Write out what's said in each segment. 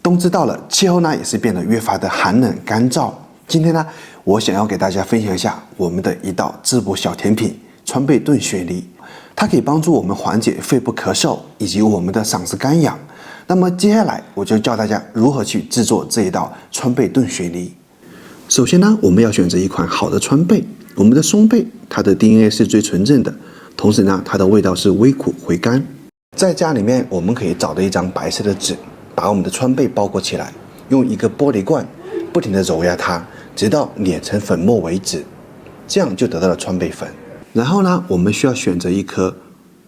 冬至到了，气候呢也是变得越发的寒冷干燥。今天呢，我想要给大家分享一下我们的一道滋补小甜品——川贝炖雪梨。它可以帮助我们缓解肺部咳嗽以及我们的嗓子干痒。那么接下来我就教大家如何去制作这一道川贝炖雪梨。首先呢，我们要选择一款好的川贝。我们的松贝，它的 DNA 是最纯正的，同时呢，它的味道是微苦回甘。在家里面，我们可以找到一张白色的纸，把我们的川贝包裹起来，用一个玻璃罐不停地揉压它，直到碾成粉末为止，这样就得到了川贝粉。然后呢，我们需要选择一颗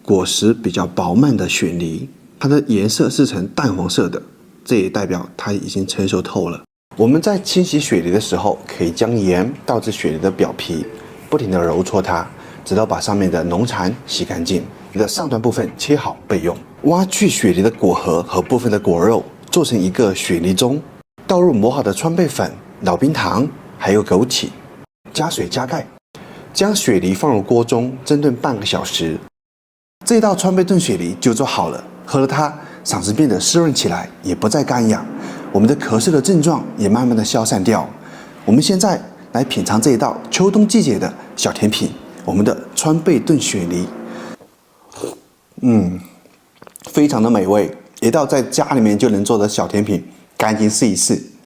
果实比较饱满的雪梨，它的颜色是呈淡黄色的，这也代表它已经成熟透了。我们在清洗雪梨的时候，可以将盐倒至雪梨的表皮，不停地揉搓它，直到把上面的浓痰洗干净。你的上端部分切好备用。挖去雪梨的果核和部分的果肉，做成一个雪梨盅，倒入磨好的川贝粉、老冰糖，还有枸杞，加水加盖，将雪梨放入锅中蒸炖半个小时。这道川贝炖雪梨就做好了，喝了它，嗓子变得湿润起来，也不再干痒，我们的咳嗽的症状也慢慢的消散掉。我们现在来品尝这一道秋冬季节的小甜品，我们的川贝炖雪梨。非常的美味，一道在家里面就能做的小甜品，赶紧试一试。